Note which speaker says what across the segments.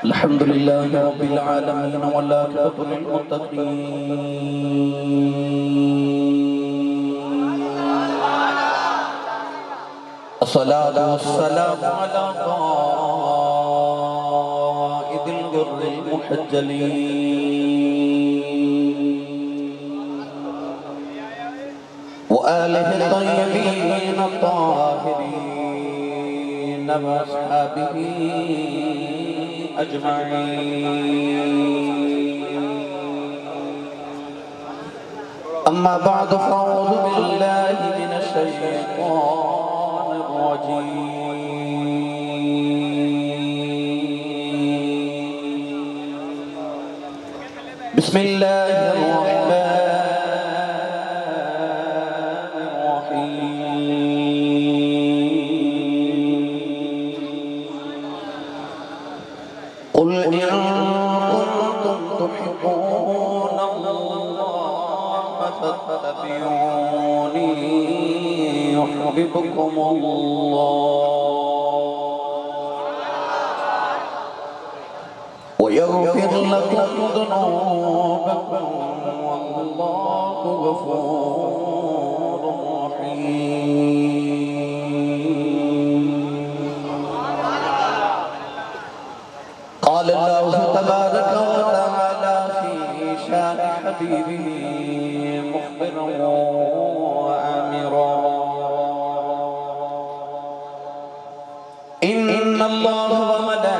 Speaker 1: الحمد لله رب العالمين والعاقبة للمتقين الصلاة والسلام على قائد الغر المحجلين وآله الطيبين الطاهرين وأصحابه أجمعين أما بعد فأعوذ بالله من الشيطان الرجيم بسم الله الرحمن قل إن كنتم تحبون الله فاتبعوني يحببكم الله ويغفر لكم ذنوبكم والله غفور رحيم قال الله تبارك وتعالى في شان حبيبه مخبرا وآمرا إن الله وملائكته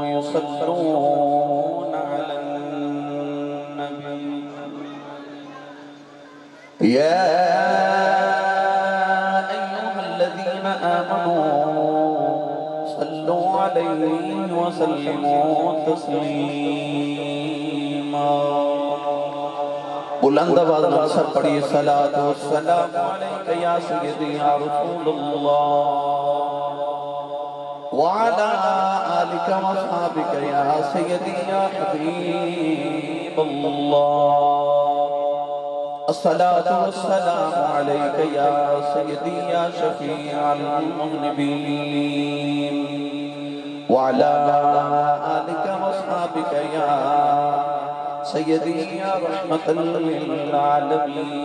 Speaker 1: يصلون على النبي يا أيها الذين آمنوا صلوا عليه وسلموا تسلیما بلند آواز میں سب پڑھی صلاۃ والسلام علیک یا سیدی یا رسول اللہ وعلى آلك وصحابك يا سيدي يا حبيب الله الصلاة والسلام عليك يا سيدي يا شفيع المذنبين وعلى آلك وصحابك يا سيدي يا رحمة للعالمين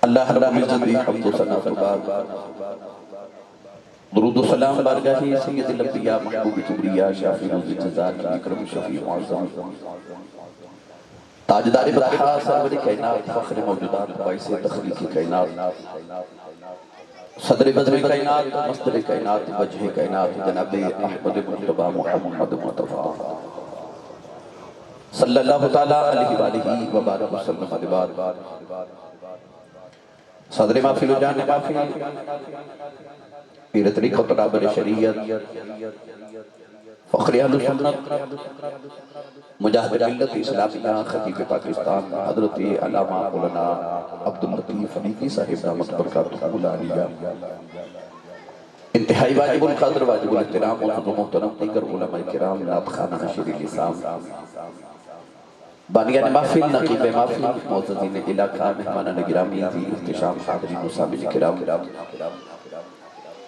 Speaker 1: اللہ رب العزت حمد و ثنا فرمائے درود و سلام بارگاہ سید الانبیاء محبوب کبریا شافی روز جزا کی اکرم شفیع معظم تاجدار بطحا سرور کائنات فخر موجودات باعث تخلیق کائنات صدر بدر کائنات مصدر کائنات وجہ کائنات جناب احمد مصطفیٰ محمد مصطفیٰ صلی اللہ تعالیٰ علیہ وآلہ وبارک وسلم علیہ صدر محفل و جان محفل پیر طریقت رابر شریعت فخر اہل سنت مجاہد ملت اسلامیہ خطیب پاکستان حضرت علامہ مولانا عبداللطیف حنیفی صاحب دامت برکاتہ العالیہ انتہائی واجب القدر واجب الاحترام و محترم دیگر علماء کرام نعت خانہ نشیر لسان بانیان محفل نقیب محفل معززین علاقہ مہمانان گرامی ذی احتشام حاضرین و سامعین کرام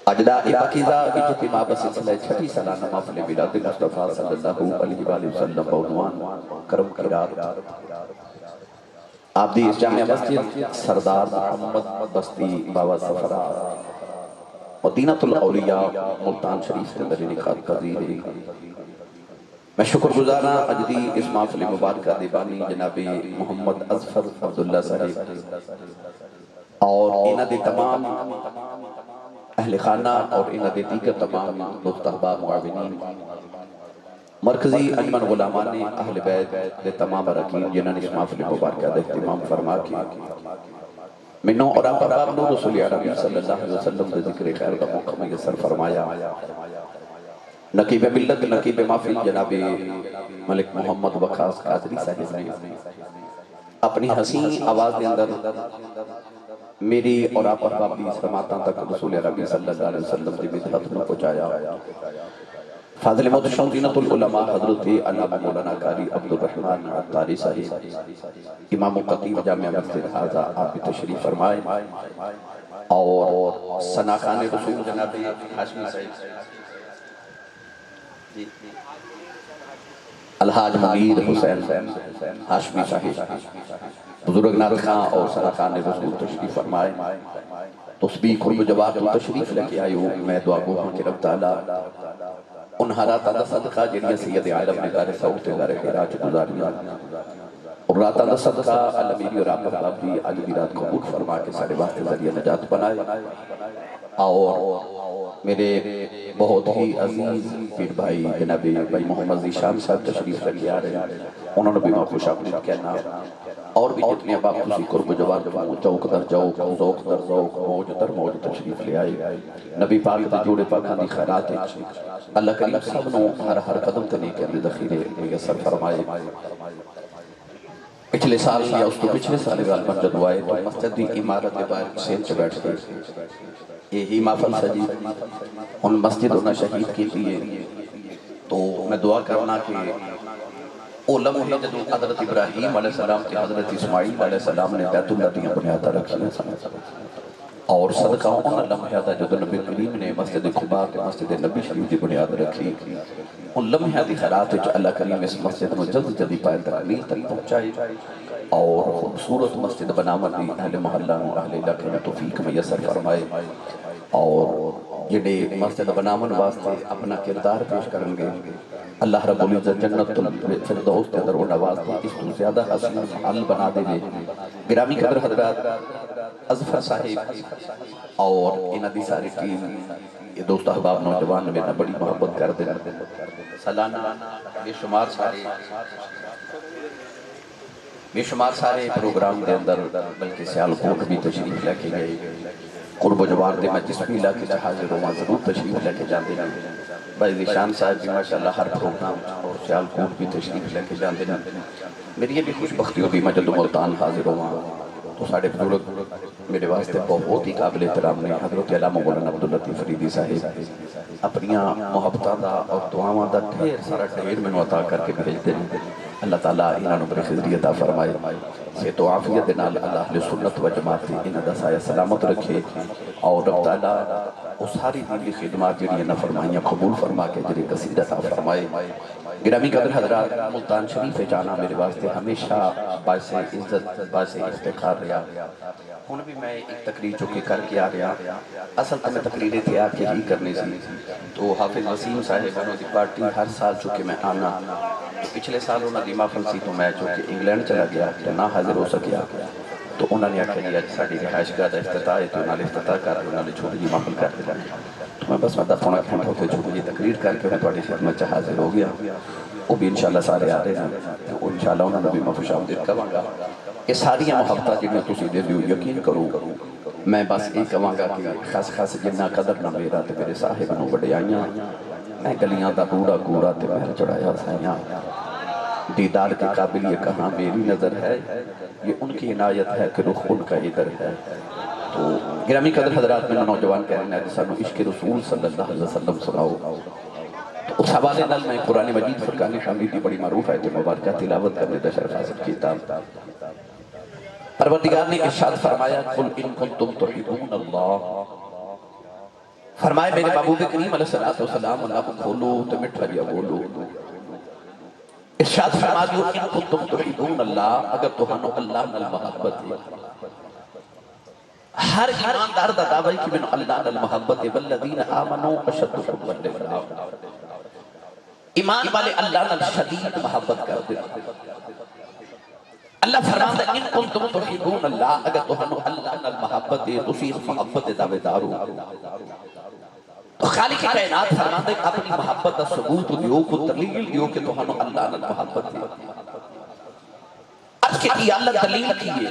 Speaker 1: اجداء پاکیزہ اجتماع بسلسلہ چھٹی سالانہ محفل میلاد مصطفیٰ صلی اللہ علیہ وآلہ وسلم بعنوان کرم کی رات آپ دی اس جامعہ مسجد سردار محمد بستی بابا سفرہ مدینۃ الاولیاء ملتان شریف کے اندر انعقاد پذیر ہے میں شکر گزارا اجدی اس محفل مبارکہ دیبانی جناب محمد اظفر عبداللہ صاحب اور انہ دے تمام اہل خانہ اور انہ دے دیگر تمام مفتحبہ معاونین مرکزی انجمن غلامان اہل بیت دے تمام رکین جنہاں نے اس محفل مبارکہ دے اہتمام فرما کی منوں اور آپ باب نور رسول عربی صلی اللہ علیہ وسلم دے ذکر خیر کا موقع میسر فرمایا نقیب ملت نقیب محفل جناب ملک محمد وقاص قادری صاحب نے اپنی حسین آواز دے اندر میری اور آپ احباب دی سماعتاں تک رسول عربی صلی اللہ علیہ وسلم دی مدحت نو پہنچایا فاضل محتشم زینت العلماء حضرت علامہ مولانا قاری عبدالرحمن عطاری صاحب امام و خطیب جامعہ مسجد حاضہ آپ بھی تشریف فرمائیں، اور ثنا خان رسول جناب ہاشمی صاحب الحاج منیر حسین ہاشمی صاحب بزرگ نات خان اور ثنا خان رسول تشریف فرمائیں۔ تسبیح قرب جواب تشریف لے کے آئے ہوں، میں دعا گو ہوں کہ رب تعالیٰ ان حالاتاں دا صدقہ جنہیں سید عالم نے گارے سعود گارے کے راج گزاریاں، اور راتاں دا صدقہ اللہ میری اور آپ کا بھی آج دی رات قبول فرما کے سارے واسطے ذریعہ نجات بنائے۔ اور میرے بہت ہی عزیز پیر بھائی جناب بھائی محمد ذیشان صاحب تشریف لے آ رہے ہیں، انہوں نے بھی میں خوش آمدید کہنا، اور بھی جتنے اب آپ کسی قرب جواب چوک در چوک ذوق در ذوق موج در موج تشریف لے آئے، نبی پاک دے جوڑے پاکاں دی خیرات اللہ کریم سب نو ہر قدم تے نیک اندے ذخیرے میسر فرمائے۔ پچھلے سال یا اس تو پچھلے سال غالباً جدو آئے تو مسجد دی عمارت کے باہر سین سے بیٹھ کے یہی محفل سجی ان مسجد انہا شہید کی لیے، تو میں دعا کرنا کہ او لمحے جدو حضرت ابراہیم علیہ السلام کے حضرت اسماعیل علیہ السلام نے بیت اللہ دیاں بنیادہ رکھی ہیں، اور صدقہ ان لمحہ دا جدو نبی کریم نے مسجد قباء کے مسجد نبی شریف دی بنیاد رکھی، ان لمحہ دی خیرات جو اللہ کریم اس مسجد میں جلد جلدی پائے تکمیل تک پہنچائی، اور خوبصورت مسجد بنامت دی اہل محلہ و اہل علاقے میں توفیق میسر فرمائے، اور جڑے مسجد بنامن واسطے اپنا کردار پیش کریں گے اللہ رب العزت جنت الفردوس کے اندر وہ نواز دے، اس تو زیادہ حسن محل بنا دے گے۔ گرامی قدر حضرات اظفر صاحب اور انہاں دی ساری ٹیم، یہ دوست احباب نوجوان میں بڑی محبت کر دیں، سالانہ بے شمار سارے پروگرام دے اندر بلکہ سیالکوٹ بھی تشریف لے کے گئے، قرب و جوار دے میں جس بھی علاقے سے حاضر ہوں ضرور تشریف لے کے جاندے ہیں، بھائی ذیشان صاحب بھی ماشاءاللہ ہر پروگرام اور سیالکوٹ بھی تشریف لے کے جاندے ہیں۔ میری یہ بھی خوش بختی ہوگی میں جدو ملتان حاضر ہوں تو ساڑھے بزرگ میرے واسطے بہت ہی قابل احترام نے حضرت علامہ مولانا عبداللطیف فریدی صاحب اپنیاں محبتاں دا اور دعاواں دا ڈھیر سارا ڈھیر میں عطا کر کے بھیجتے ہیں۔ اللہ تعالیٰ انہاں نو بڑی خضری عطا فرمائے، صحت و عافیت دے نال اللہ اہل سنت و جماعت انہاں دا سایہ سلامت رکھے، اور رب تعالیٰ اس ساری دینی خدمات جنہیں نافرمائیاں قبول فرما کے جنہیں کثیر عطا فرمائے۔ گرامی قدر حضرات ملتان شریف جانا میرے واسطے ہمیشہ باعث عزت باعث افتخار رہا، ہن بھی میں ایک تقریر چکے کر کے آ رہا، اصل تو میں تقریریں تیار کے ہی کرنے سی، تو حافظ وسیم صاحب انہوں دی پارٹی ہر سال چکے میں آنا، پچھلے سال انہوں دی محفل سی تو میں چکے انگلینڈ چلا گیا تو نہ حاضر ہو سکیا، تو انہوں نے آکھا جی ساڑی رہائش گاہ دا افتتاح ہے تو انہوں نے افتتاح کر کے انہوں نے چھوٹی جی محفل کر کے جانا، تو میں بس مدہ پونا گھنٹہ ہوتے چھوٹی جی تقریر کر کے میں توڑی خدمت چاہ حاضر ہو گیا، وہ بھی انشاءاللہ سارے آ رہے ہیں، وہ انشاءاللہ انہوں نے بھی میں خوش آمدید کہاں گا، کہ ساری محبتہ جنہیں تسی دے دیو یقین کروں، میں بس ایک کہاں گا کہ خاص خاص جنہ قدر نہ میرا تے میرے صاحب نو بڑے آئیاں، میں گلیاں دا گوڑا گوڑا تے مہر چڑھایا سائیاں، دیدار کے قابل یہ کہاں میری نظر ہے، یہ ان کی عنایت ہے کہ رخ ان کا ادھر ہے۔ تو گرامی قدر حضرات میں نوجوان کہہ رہے ہیں کہ سانو عشق رسول صلی اللہ علیہ وسلم سناؤ، تو اس حوالے نال میں قرآن مجید فرقان حمیدی بڑی معروف ہے کہ مبارکہ تلاوت کرنے دا شرف حاصل کیتا۔ پروردگار نے ارشاد فرمایا قل ان کنتم تحبون اللہ، فرمائے میرے محبوب کریم علیہ السلام اللہ کو کھولو تو مٹھا جیا بولو، ارشاد فرما دیو ان کنتم تحبون اللہ، اگر تمہانو اللہ نال محبت ہے، ہر ایماندار دا دعوی کہ من اللہ نال محبت ہے، والذین آمنوا اشد حبا للہ، ایمان والے اللہ نال شدید محبت کر دے۔ اللہ فرماتا ہے ان کنتم تحبون اللہ، اگر تمہانو اللہ نال محبت ہے تو اسی محبت دعوے دارو، تو خالق کائنات فرماتا ہے اپنی محبت کا ثبوت دیو کو دلیل دیو کہ تمہانو اللہ نال محبت ہے۔ عرض کی اللہ دلیل کیے،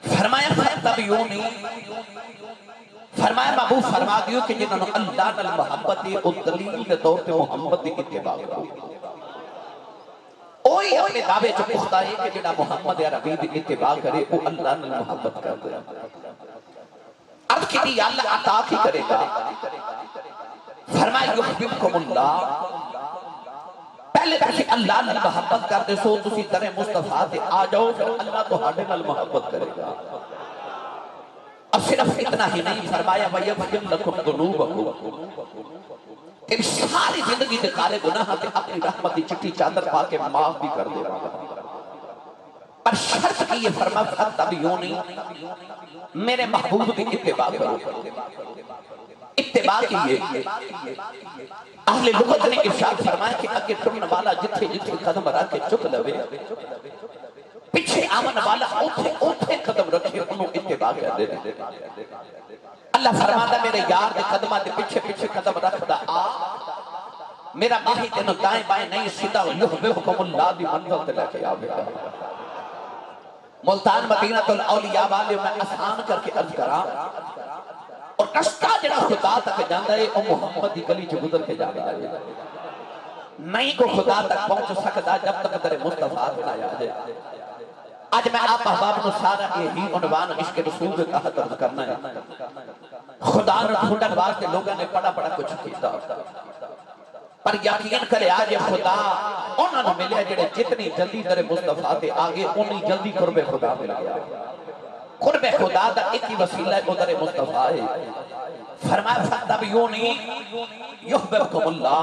Speaker 1: فرمایا فتبعونی، فرمایا محبوب فرما دیو کہ جنہوں اللہ نال محبت ہے او دلیل دے طور تے محمد دی اتباع کرو، اوہی اپنے دعوے جو پختہ ہے کہ جنہا محمد عربی دی اتباع کرے او اللہ نال محبت کر دے۔ عرض کی اللہ عطا کی کرے گا، فرمایا یحببکم اللہ، پہلے تسی اللہ نے محبت کرتے سو تسی در مصطفیٰ تے آ جاؤ، پھر اللہ تو ہاڈے نال محبت کرے گا۔ اور صرف اتنا ہی نہیں، فرمایا وَيَغْفِرْ لَكُمْ ذُنُوبَكُمْ، تیری ساری زندگی کے کالے گناہ تے اپنی رحمت کی چٹی چادر پا کے معاف بھی کر دے گا۔ پر شرط کی یہ فرما فَاتَّبِعُونِی، میرے محبوب کی اتباع کرو۔ اتباع کیے، اہل لغت نے ارشاد فرمایا کہ اگے ٹرن والا جتھے جتھے قدم رکھ کے چک لوے، پیچھے آمن والا اوتھے اوتھے قدم رکھے، انہوں اتباع کر دے۔ اللہ فرماتا میرے یار دے قدمہ دے پیچھے پیچھے قدم رکھ دا آ، میرا ماہی تینوں دائیں بائیں نہیں سیدھا یحببکم اللہ دی منزل تے لے کے آوے گا۔ ملتان مدینہ الاولیاء والے میں آسان کر کے عرض کرا، اور رستہ جڑا خدا تک جاندہ ہے او محمد دی گلی جو گزر کے جاندہ ہے، نہیں کو خدا تک پہنچ سکتا جب تک در مصطفیٰ نہ آ جائے۔ آج میں آپ احباب نو سارا یہی عنوان عشق رسول کے تحت عرض کرنا ہے۔ خدا نے ڈھونڈن واسطے لوگوں نے بڑا بڑا کچھ کیتا، پر یقین کرے آج خدا انہوں نے ملے جڑے جتنی جلدی در مصطفیٰ تے آگے انہی جلدی قرب خدا مل گیا۔ قرب خدا دا ایک ہی وسیلہ ہے در مصطفیٰ ہے۔ فرمایا فَاتَّبِعُونِی یحببکم اللہ،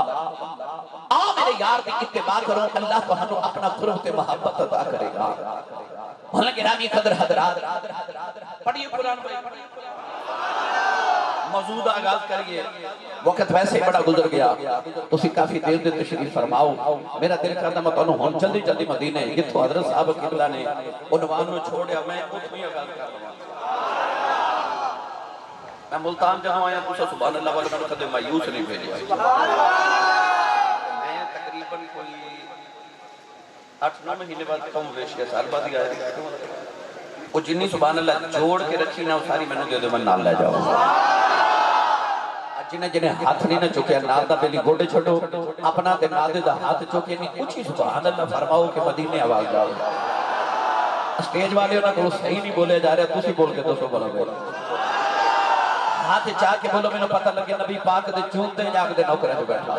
Speaker 1: آ میرے یار دی اتباع کرو، اللہ تو ہمیں اپنا قرب تے محبت عطا کرے گا۔ بھلا گرامی قدر حضرات، پڑھیے قرآن بھائی، موضوع دا آغاز کریے، وقت ویسے بڑا گزر گیا، تسی کافی دیر دے تشریف فرماؤ۔ میرا دل کرنا میں تانوں ہن جلدی جلدی مدینے جتھوں حضرت صاحب قبلہ نے عنوان نو چھوڑیا میں اتھوں ہی آغاز کر لوں۔ میں ملتان جہاں آیا تو سبحان اللہ والے میں کدے مایوس نہیں بھیجیا۔ میں تقریباً کوئی 8-9 مہینے بعد کم ویشیا سال بعد ہی آیا، وہ جنی سبحان اللہ جوڑ کے رکھی نا وہ ساری میں نے دے دے میں نال لے جاؤں۔ جنہیں جنہیں ہاتھ نہیں نہ چکے نال دا پہلی گوڑے چھوڑو، اپنا دے نال دا ہاتھ چکے نہیں، کچھ ہی سبحان اللہ فرماؤ کہ مدینے آواز جاؤ۔ اسٹیج والے انہوں کو صحیح نہیں بولے جا رہے، تُسی بول کے تو سو بولو گے۔ ہاتھ چاہ کے بولو میں نے پتہ لگے نبی پاک دے چونتے جاگ دے نوکرے جو بیٹھا۔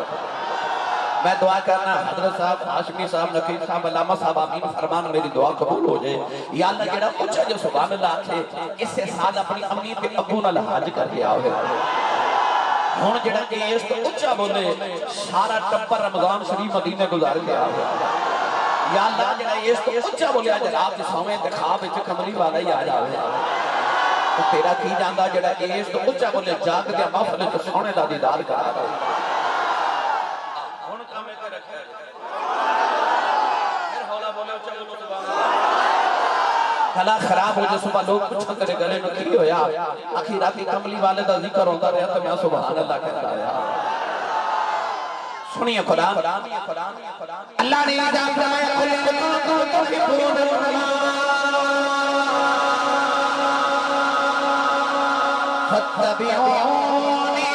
Speaker 1: میں دعا کرنا حضرت صاحب، ہاشمی صاحب، نقیب صاحب، علامہ صاحب آمین فرمان میری دعا قبول ہو جائے۔ یا اللہ جڑا اچھا جو سبحان اللہ آکھے اس سے سال اپنی امی پہ ابو نہ لحاج کر کے آوے۔ ہون جڑا کہ اس تو اچھا بولے سارا ٹپر رمضان شریف مدینے گزار کے آوے۔ یا اللہ جڑا اس تو اچھا بولے آج رات سویں خواب وچ کملی والا ہی آ جاوے۔ تو تیرا کی جاندہ جڑا اس تو اچھا بولے جاگ دیا محفل تو سونے دا دیدار کرا دے۔ ہون کامے تے رکھے پھر ہولا بولے اچھا بولو سبحان اللہ۔ گلا خراب ہو جو صبح لوگ پوچھن تیرے گلے نو کی ہویا، آخی راتی کملی والے دا ذکر ہوتا رہا تو میں سبحان اللہ کہتا آیا۔ سنیے قرآن، اللہ نے آجا فرمایا فَاتَّبِعُونِی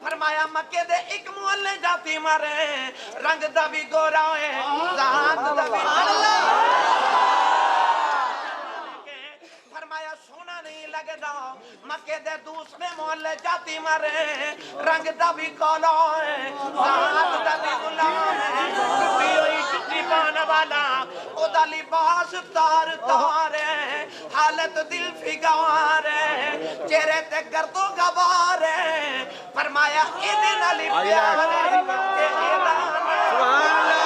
Speaker 1: فرمایا مکے دے ایک محلے جاتی مارے رنگ دا بھی گورا ہے ذات دا بھی
Speaker 2: مکے دے دوسرے محلے جاتی مرے رنگ دا بھی کالا ہے ساتھ دا بھی غلام ہے ٹوٹی ہوئی جتی پان والا او دا لباس تار تار ہے حالت دل فگار ہے چہرے تے گرد و غبار ہے فرمایا ادن علی پیار ہے کہ اعلان سبحان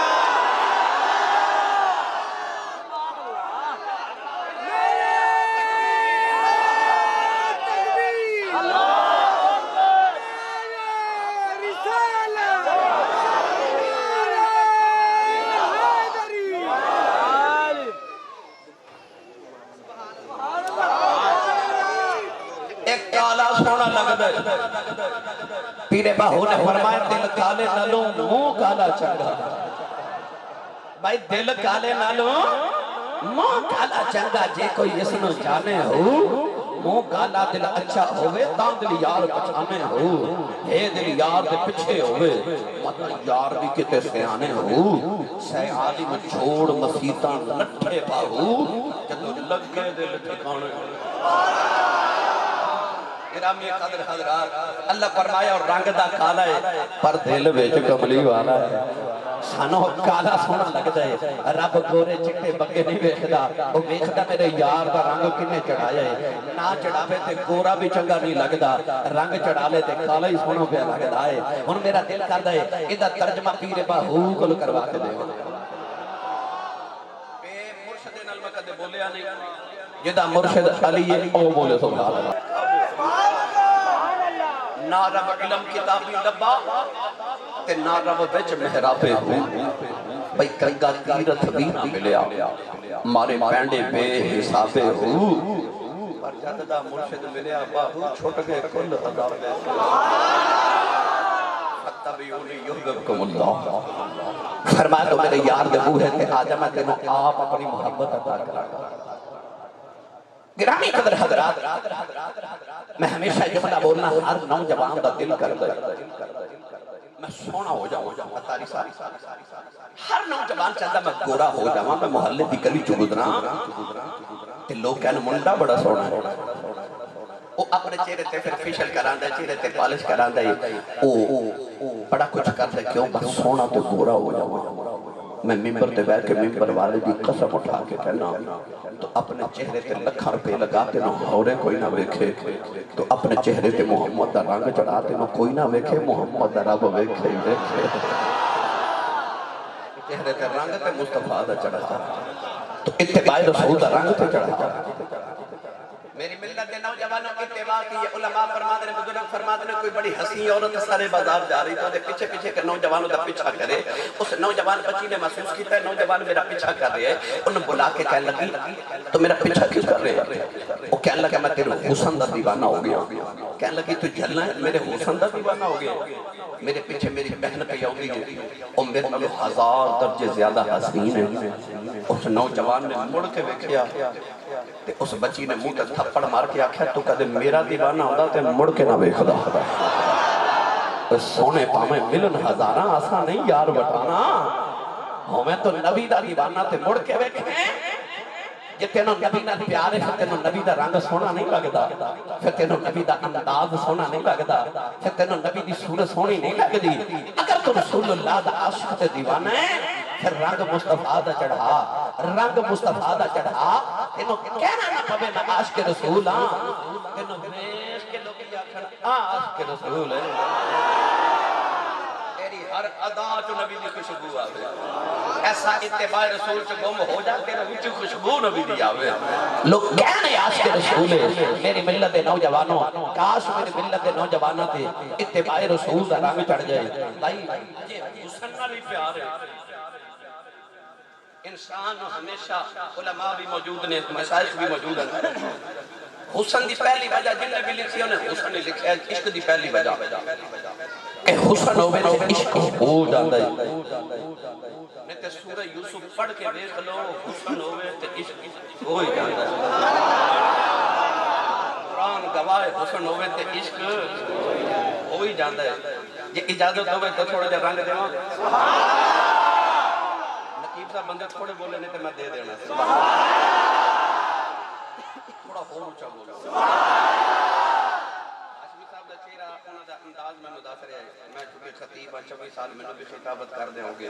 Speaker 2: اللہ سونا لگتا ہے پیرے باہو نے فرمایا دل کالے نالوں منہ کالا چنگا بھائی دل کالے نالوں منہ کالا چنگا جے کوئی اس نو جانے ہو منہ کالا دل اچھا ہوئے تاں دل یار پچھانے ہو ہے دل یار دے پچھے ہوئے مطلب یار بھی کتے سیانے ہو سیالی میں چھوڑ مسیطہ لٹھے پاہو جدو لگے دل ٹھکانے گرامی قدر حضرات اللہ فرمایا اور رنگ دا کالا ہے پر دل وچ کملی والا ہے سانو کالا سونا لگدا ہے رب گورے چٹے بگے نہیں ویکھدا او ویکھدا میرے یار دا رنگ کنے چڑھایا ہے نہ چڑھاوے تے گورا بھی چنگا نہیں لگدا رنگ چڑھا لے تے کالا ہی سونا پیا لگدا ہے ہن میرا دل کردا ہے ایندا ترجمہ پیر باہو کول کروا کے دے اے مرشد نال میں کدے بولیا نہیں جدا مرشد علی ہے او بولے سبحان اللہ نہ رب علم کتابی ڈبا تے نہ رب بچ محرابے ہو بھئی کنگا تیرت بھی نہ ملیا مارے پینڈے بے حسابے ہو پر جددہ مرشد ملیا باہو چھوٹ گئے کل عذابے فتبیونی یحببکم اللہ فرمایا تو میرے یار دے بوہے تے آجا میں تینوں آپ اپنی محبت عطا کرا گرامی قدر حضرات میں ہمیشہ جملہ بولنا ہر نوجوان دا دل کر دے میں سونا ہو جاؤں ہر نوجوان چاہتا میں گورا ہو جاؤں میں محلے دی گلی چو گزرا تے لوگ کہنے منڈا بڑا سونا ہے وہ اپنے چہرے تے پھر فیشل کران دے چہرے تے پالش کران دے بڑا کچھ کر دے کیوں بس سونا تے گورا ہو جاؤں میں ممبر تے بیٹھ کے ممبر والے دی قسم اٹھا کے کہنا تو اپنے چہرے تے لکھاں روپے لگاتے نو ہورے کوئی نہ ویکھے تو اپنے چہرے تے محمد دا رنگ چڑھاتے نو کوئی نہ ویکھے محمد دا رب ویکھے چہرے تے رنگ تے مصطفیٰ دا چڑھا تو اتباع رسول دا رنگ تے چڑھا میری ملت دے نوجوانوں کی اتباع کی یہ علماء فرماتے ہیں بزرگ فرماتے ہیں کوئی بڑی حسین عورت سارے بازار جا رہی تو پیچھے پیچھے کے نوجوانوں دا پیچھا کرے اس نوجوان بچی نے محسوس کیتا ہے نوجوان میرا پیچھا کر رہے ہیں انہوں بلا کے کہنے لگی تو میرا پیچھا کیوں کر رہے ہیں وہ کہنے لگا میں تیرے حسن دا دیوانہ ہو گیا کہنے لگی تو جلنا ہے میرے حسن دا دیوانہ ہو گیا میرے پیچھے میری بہن پہ آؤں گی اور میرے میں 1000 درجے زیادہ حسین ہے اس نوجوان نے مڑ کے ویکھیا تے اس بچی نے منہ تے تھپڑ مار کے آکھیا تو کدے میرا دیوانہ ہوندا تے مڑ کے نہ ویکھدا سونے پاویں ملن ہزاراں آساں نہیں یار بٹانا ہمیں تو نبی دا دیوانہ تے مڑ کے ویکھیں جے تینوں نبی نال پیار ہے پھر تینوں نبی دا رنگ سونا نہیں لگدا پھر تینوں نبی دا انداز سونا نہیں لگدا پھر تینوں نبی دی صورت سونی نہیں لگدی اگر تو رسول اللہ دا عاشق تے دیوانہ ہے پھر رنگ مصطفیٰ دا چڑھا رنگ مصطفیٰ دا چڑھا تینوں کہنا نہ پوے میں عاشق رسول ہاں تینوں دیکھ کے لوگ کیا کھڑا عاشق رسول ہے تیری ہر ادا جو نبی دی خوشبو آوے ایسا اتباع رسول سے گم ہو جاتے ہیں وچ خوشبو نبی دی آوے لوگ کہنے عاشق رسول ہے میری ملت نوجوانوں کاش میری ملت نوجوانوں تے اتباع رسول دا رنگ چڑھ جائے بھائی یہ حسن نال ہی پیار ہے انسان ہمیشہ علماء بھی موجود ہیں مشائخ بھی موجود ہیں حسن دی پہلی وجہ جن نے بھی لکھی انہیں حسن نے لکھا ہے عشق دی پہلی وجہ کہ حسن ہوئے تو عشق ہو جاندہ ہے میں تے سورہ یوسف پڑھ کے دیکھ لو حسن ہوئے تو عشق ہو ہی جاندہ ہے قرآن گواہ حسن ہوئے تو عشق ہو ہی جاندہ ہے یہ اجازت ہوئے تو تھوڑا جا رنگ دے نقیب صاحب بندے تھوڑے بولے نہیں تو میں دے دینا تھوڑا ہو اونچا بولو میں چونکہ خطیب 24 سال میں بھی خطابت کر دے ہوں گے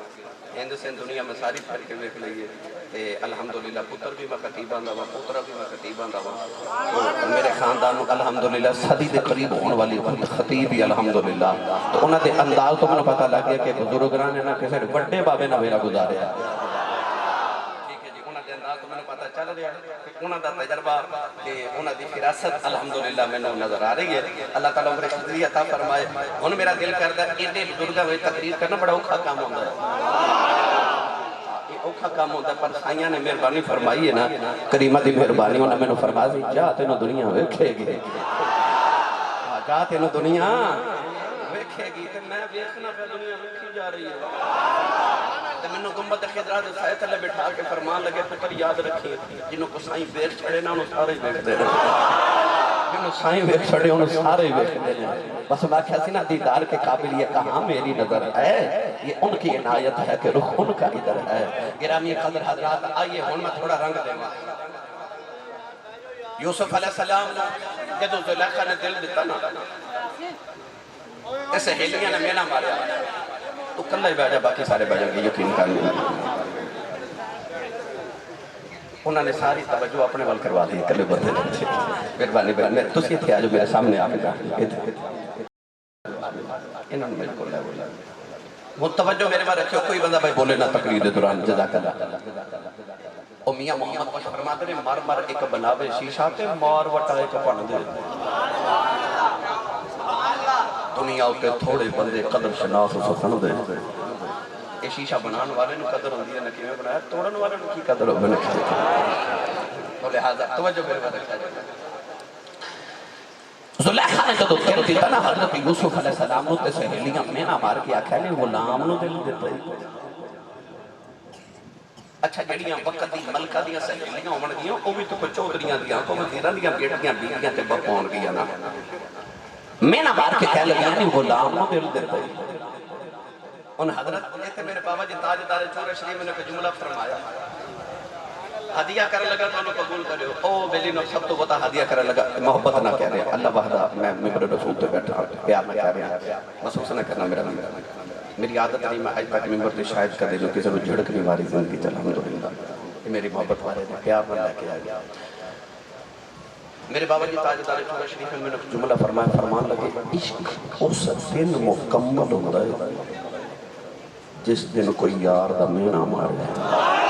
Speaker 2: ہند سے دنیا میں ساری پھر کے ویکھ لئیے تے الحمدللہ پتر بھی میں خطیباں دا وا پوترا بھی میں خطیباں دا وا میرے خاندان الحمدللہ صدی دے قریب ہونے والی خطیب بھی الحمدللہ تو انہاں دے انداز تو میں پتہ لگ گیا کہ بزرگراں نے نہ کسے بڑے بابے نہ ویلا گزاریا تو میں نے پتا چل رہا ہے کہ انہوں دا تجربہ کہ انہوں دی فراست الحمدللہ میں نظر آ رہی ہے اللہ تعالیٰ عمر خضری عطا فرمائے انہوں میرا دل کرتا ہے ایڈے بزرگاں میں تقریر کرنا بڑا اوکھا کام ہوتا ہے یہ اوکھا کام ہوتا ہے پر سائیاں نے مہربانی فرمائی ہے نا کریمہ دی مہربانی انہوں نے میں فرمایا جا تینوں دنیا ویکھے گی جا تینوں دنیا ویکھے گی تے میں ویکھنا پہ دنیا ویکھی جا رہی ہے میں نے گمبت خضرا دے سائے تھلے بٹھا کے فرمان لگے پتر یاد رکھیں جنہوں کو سائیں بیک چھڑے نا انہوں سارے بیک دے رہے جنہوں سائیں بیک چھڑے انہوں سارے بیک دے رہے بس میں کہا سی نا دیدار کے قابل یہ کہاں میری نظر ہے یہ ان کی عنایت ہے کہ رخ ان کا ادھر ہے گرامی قدر حضرات آئیے ہون میں تھوڑا رنگ دے گا یوسف علیہ السلام جدو زلیخہ نے دل دیتا نا ایسے ہیلیاں نے مینا ماریا تو کلہ ہی بیجا باقی سارے بیجا گے یقین کرنے انہوں نے ساری توجہ اپنے وال کروا دی کلے بردے لگے مہربانی بہن تسی تھے آجو میرے سامنے آ کے انہوں نے مجھے کھولا ہے وہ توجہ میرے بار رکھے کوئی بندہ بھائی بولے نہ تقریر دوران جزاک اللہ او میاں محمد خوش فرماتے نے مار مار ایک بناوے شیشہ تے مار وٹا ایک پڑھ دے دنیا کے تھوڑے بندے قدر شناس سخن دے یہ شیشہ بنان والے نے قدر ہوندی ہے نکی میں بنایا توڑن والے نے کی قدر ہو بنے تو لہذا توجہ میرے بار رکھا جائے زلیخہ نے جدو کہہ دیتا نا حضرت یوسف علیہ السلام نو تے سہیلیاں میں نہ مار کے آکھا نے غلام نو دل دیتا ہے اچھا جڑیاں وقت دی ملکہ دیاں سہیلیاں ہومن گیاں او بھی تو کوئی چودریاں دیاں کو وزیراں دیاں بیٹیاں بیٹیاں تے بپون گیا نا میں نہ بار کے کہہ لگیا نہیں غلام نو دل دیتا ہے ان حضرت نے تھے میرے بابا جی تاجدار چور شریف میں نے کوئی جملہ فرمایا ہدیہ کر لگا تو انہوں قبول کرے او بیلی نو سب تو بتا ہدیہ کر لگا محبت نہ کہہ رہے اللہ وحدہ میں ممبر رسول تو بیٹھا پیار نہ کہہ رہے محسوس نہ کرنا میری عادت نہیں میں آج تک ممبر تو شاید کر دے جو کسی نے جھڑک نہیں ماری زندگی چل الحمدللہ یہ میری محبت والے نے پیار نہ لے کے آیا میرے بابا جی تاجدار چور شریف میں نے جملہ فرمایا فرمان لگے عشق اس دن مکمل ہوتا ہے جس دن کوئی یار دا مینا مارے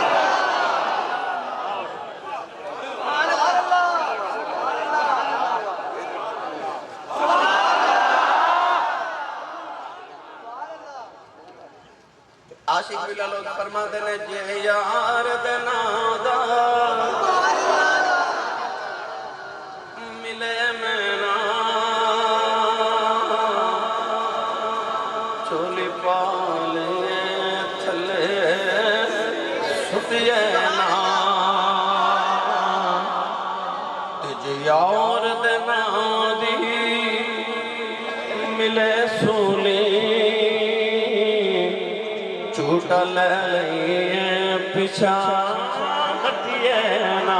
Speaker 2: عاشق بلا لوگ فرما دینے جے یار دینا دا ملے مینا چولی پالے تھلے سٹیے نا جے یار دینا دی ملے سولی چھوٹا لے لئیے پیچھا ہٹیے نا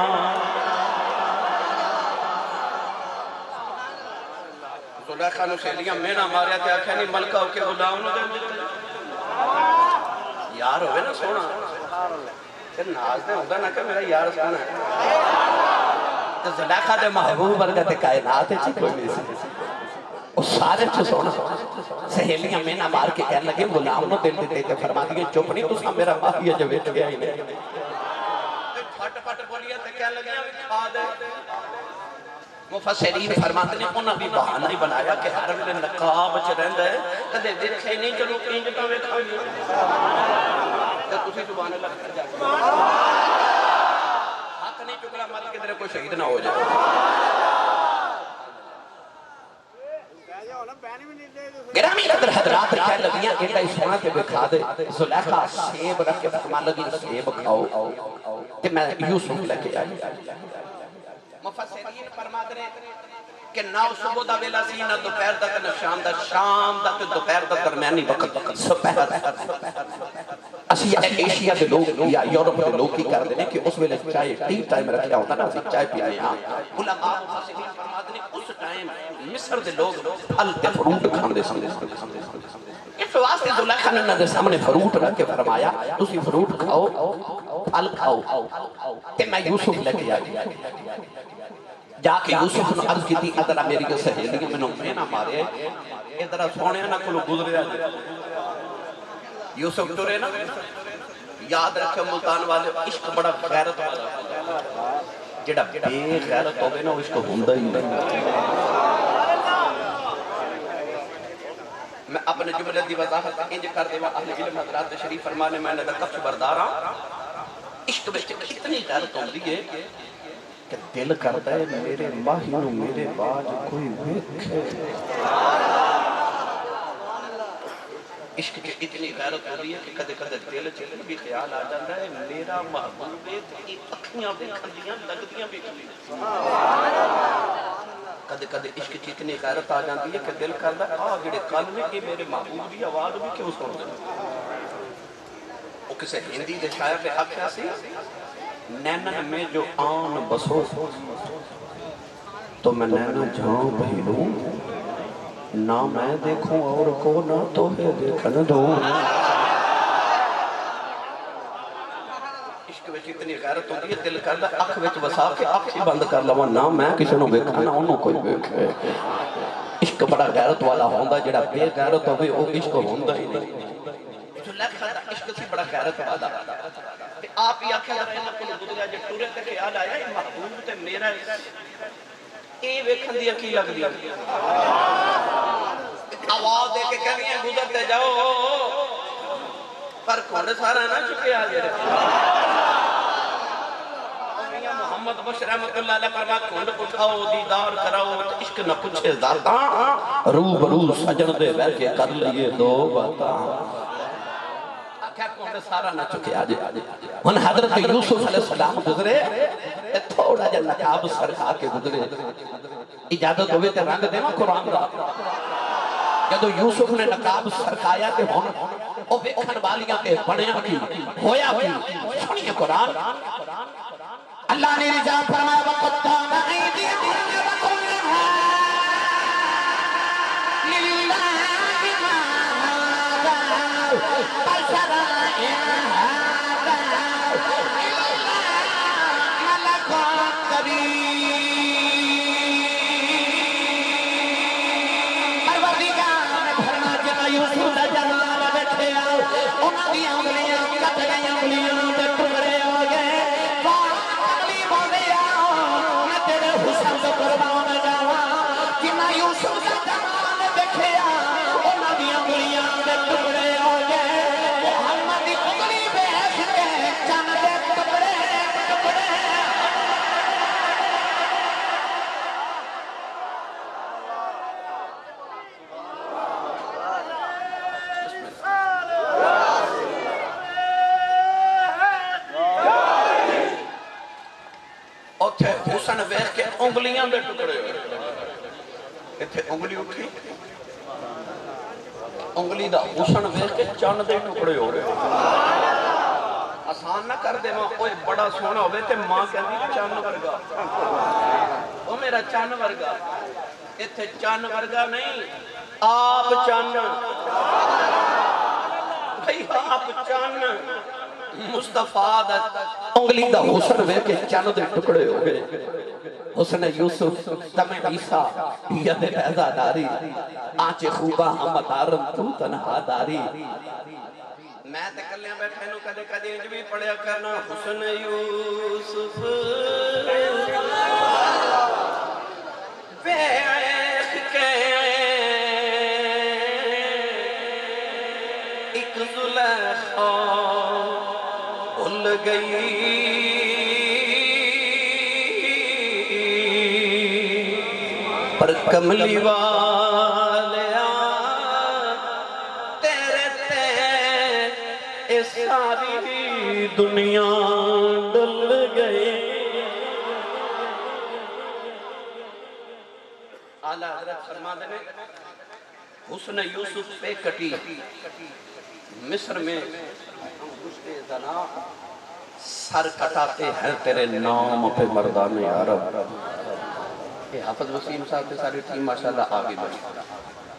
Speaker 2: زلیخہ نو سہیلیاں میں نہ ماریا تے آکھیا نہیں ملکہ ہو کے غلام نو دے یار ہوئے نا سونا تے ناز دے ہوگا نا کہ میرا یار سونا ہے تے زلیخہ دے محبوب برگا تے کائنات ہے چی کوئی نہیں سی اس سارے چھو سونا سہیلیاں میں نہ مار کے کہنے لگے غلام نو دل دیتے تھے فرما دیئے چپ نہیں تو سا میرا ماہی جو بیٹھ گیا ہی نہیں پھٹ پھٹ بولیا تے کہنے لگے کھا دے مفسرین فرماتے ہیں انہاں بھی بہانہ ہی بنایا کہ ہر ملے نقاب چھ رہندا ہے کدے دیکھے نہیں چلو انج تو ویکھا گے تے تسی زبان اللہ کر جا ہاتھ نہیں چکلا مت کہ تیرے کوئی شہید نہ ہو جائے گرامی قدر حضرات کہہ لگیاں ایڈا ہی سونا تے بکھا دے زلیخہ سیب رکھ کے فرمان لگی سیب کھاؤ تے میں یوسف لے کے آئی مفسرین فرما دے کہ نہ صبح دا ویلا سی نہ دوپہر دا نہ شام دا تے دوپہر دا درمیانی وقت سپہر اسی ایشیا دے لوگ یا یورپ دے لوگ کی کر دینے کہ اس ویلے چائے ٹی ٹائم رکھیا ہوتا نا چائے پینے ہاں علماء مفسرین فرما دے اس ٹائم مصر دے لوگ پھل تے فروٹ کھاندے سن اس واسطے زلیخا نے انہاں دے سامنے فروٹ رکھ کے فرمایا تسی فروٹ کھاؤ پھل کھاؤ تے میں یوسف لے کے آیا جا کے یوسف نے عرض کی تھی ادھر میری کے سہیلی میں نے نہ مارے ادھر سونے نہ کلو گزرے یوسف ٹرے نا یاد رکھے ملتان والے عشق بڑا غیرت والا جڑا بے غیرت ہوگے نا عشق ہوندا ہی نہیں میں اپنے جملے دی وضاحت انج کر دے اہل علم حضرات تشریف فرمانے میں نے کفش بردار ہاں عشق وچ اتنی غیرت ہوندی ہے کہ دل کرتا ہے میرے ماہی نو میرے باج کوئی ویکھے عشق کی اتنی غیرت ہو رہی ہے کہ کدے کدے دل چلے بھی خیال آ جاتا ہے میرا محبوب ہے تے اکھیاں ویکھندیاں لگدیاں ویکھندیاں کدے کدے عشق کی اتنی غیرت آ جاتی ہے کہ دل کرتا ہے آ جڑے کان نے کہ میرے محبوب دی آواز بھی کیوں سن دے وہ کسے ہندی دے شاعر نے آکھیا سی نینن میں جو آن بسو تو میں نینا جہاں پہلوں نہ میں دیکھوں اور کو نہ تو ہے دیکھن دو عشق وچ اتنی غیرت ہوندی ہے دل کردا اکھ وچ وسا کے اکھ ہی بند کر لواں نہ میں کسے نو ویکھاں نہ اونوں کوئی ویکھے عشق بڑا غیرت والا ہوندا جڑا بے غیرت ہوے او عشق ہوندا ہی نہیں جو لکھا دا عشق سی بڑا غیرت والا تے آپ ہی آکھیا ذرا انہاں کول گزریا جے ٹرے تے خیال آیا اے محبوب تے میرا اے ویکھن دی کی لگدی آواز دے کے کہنی ہے گزرتے جاؤ پر کون سارا نہ چکے آ جائے محمد بشر رحمت اللہ علیہ فرما کھنڈ اٹھاؤ دیدار کراؤ عشق نہ پوچھے ذاتاں روبرو سجن دے بیٹھ کے کر لیے دو باتاں کیا کون سارا نہ چکے آ جائے ان حضرت یوسف علیہ السلام گزرے تھوڑا جا نقاب سرکا کے گزرے اجازت ہوئے تے رنگ دے قرآن دا جدو یوسف نے نقاب سرکایا تے ہون او ویکھن والیاں تے بنیا کی ہویا کی سنیے قرآن اللہ نے رجام فرمایا وَقَدَّمَ أَيْدِيَهُمْ وَقُلْنَا لِلَّهِ مَا هَذَا بَشَرًا إِنْ هَذَا إِلَّا مَلَكٌ كَرِيمٌ حسن ویکھ کے انگلیاں دے ٹکڑے ہوئے ایتھے انگلی اٹھی انگلی دا حسن ویکھ کے چن دے ٹکڑے ہو رہے آسان نہ کر دے ماں کوئی بڑا سونا ہوئے تے ماں کہندی چن ورگا او میرا چن ورگا ایتھے چن ورگا نہیں آپ چن بھئی آپ چن مصطفیٰ دا انگلی دا حسن ویکھ کے چن دے ٹکڑے ہو گئے حسن یوسف دم عیسیٰ ید پیدا داری آنچ خوبہ ہم دارم تو تنہا داری میں تے کلیاں بیٹھے نو کدے کدے انج بھی پڑھیا کرنا حسن یوسف ویکھ کے ایک زلیخا بھول گئی پر کملی والیا تیرے تے اے ساری دنیا ڈل گئی اعلیٰ حضرت فرما دے حسن یوسف پہ کٹی مصر میں سر کٹاتے ہیں تیرے نام پہ مردان عرب یہ حافظ وسیم صاحب تے ساری ٹیم ماشاءاللہ آگے بڑھی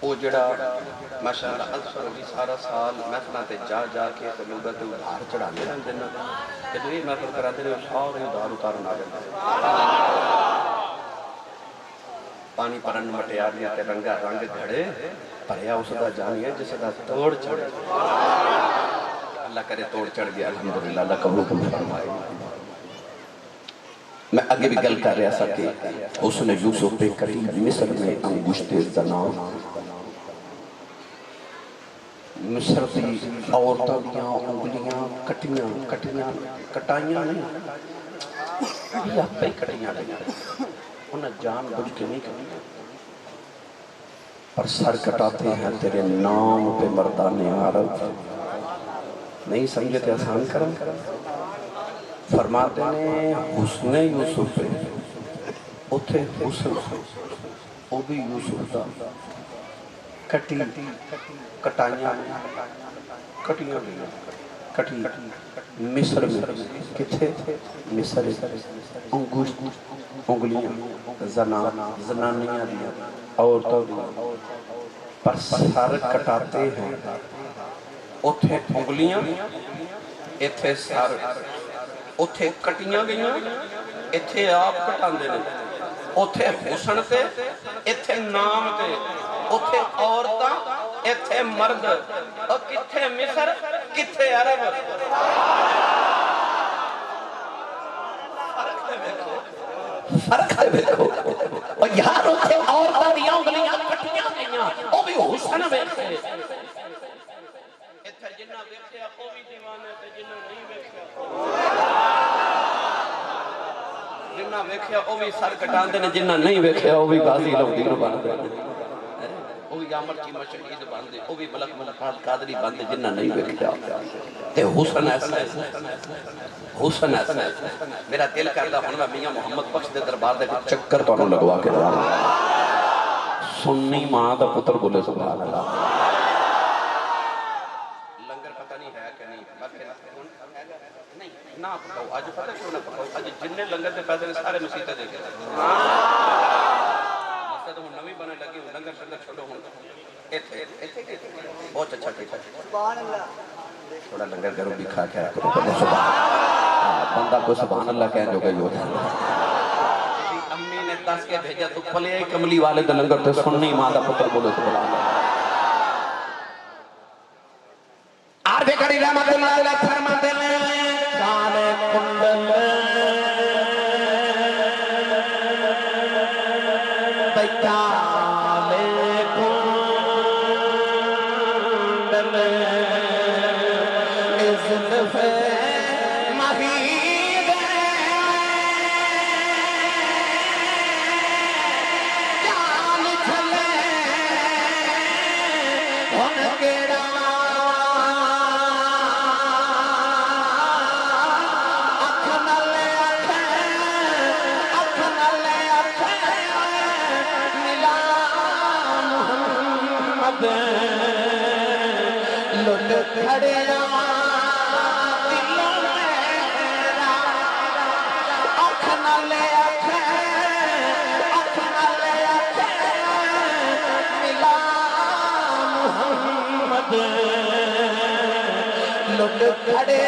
Speaker 2: وہ جڑا ماشاءاللہ اکثر ہوگی سارا سال محفلہ تے جا کے تے لوگوں تے ادھار چڑھانے رہتے ہیں کہ جو یہ محفل کراتے ہیں سارے ادھار اتارن آ جاتے ہیں پانی پرن مٹیاریاں تے رنگا رنگ گھڑے پریا اس دا جانی ہے جسے دا توڑ چڑھے اللہ کرے توڑ چڑھ گیا الحمدللہ اللہ قبول فرمائے میں آگے بھی گل کر رہا سا کہ حسن یوسف پہ کٹی مصر میں انگشت زنان مصر دی عورتوں دیاں انگلیاں کٹائیاں نہیں یہ آپ پہ کٹیاں نہیں انہیں جان بجھ کے نہیں کریں پر سر کٹاتے ہیں تیرے نام پہ مردان عرب نہیں سمجھے تے آسان کرم فرماتے ہیں حسن یوسف پہ اتھے حسن وہ بھی یوسف دا کٹائیاں کٹی مصر میں کتھے مصر انگلیاں زنانیاں دیا عورتوں دیا پر سر کٹاتے ہیں اتھے انگلیاں اتھے سر اتھے کٹیاں گئیاں اتھے آپ کٹان دے لیں اتھے حسن تے اتھے نام تے اتھے عورتاں اتھے مرد اور کتھے مصر کتھے عرب فرق ہے بیکھو اور یار اتھے عورتاں دیاں انگلیاں کٹیاں گئیاں وہ بھی حسن بیکھے اتھے جنہ بیکھے وہ بھی دیوانے تے جنہ نہیں بیکھے جنہ ویکھیا وہ بھی سر کٹان دے جنہ نہیں ویکھیا وہ بھی غازی لودین بن دے وہ بھی عامر کی مشہید بن دے وہ بھی ملک ملکات قادری بن دے جنہ نہیں ویکھیا تے حسن ایسا حسن ایسا میرا دل کرتا ہوں میں میاں محمد بخش دے دربار دے چکر تو انہوں لگوا کے دارا سنی ماں دا پتر بولے سبحان اللہ لنگر پتہ نہیں ہے کہ نہیں بلکہ نہ پکاؤ آج پتہ کیوں نہ پکاؤ آج جننے لنگر دے پیسے سارے مسیطے دے کے مسئلہ تو نوی بنے لگی ہوں لنگر شنگر چھوڑو ہوں بہت اچھا کیتا سبحان اللہ تھوڑا لنگر گھروں بھی کھا کے آیا بندہ کو سبحان اللہ کہنے جو گئی ہو امی نے دس کے بھیجا تو پلے کملی والے دے لنگر تے سننی ماں دا پتر بولے سبحان اللہ آر بے کڑی رحمت اللہ علیہ فرماتے ہیں کالے کنڈل کالے کنڈل زلف مہید جان چھلے ان کیڑا لٹ کھڑے دلوں میرا اکھ نالے اکھ نالے اکھ ملا محمد لٹ کھڑے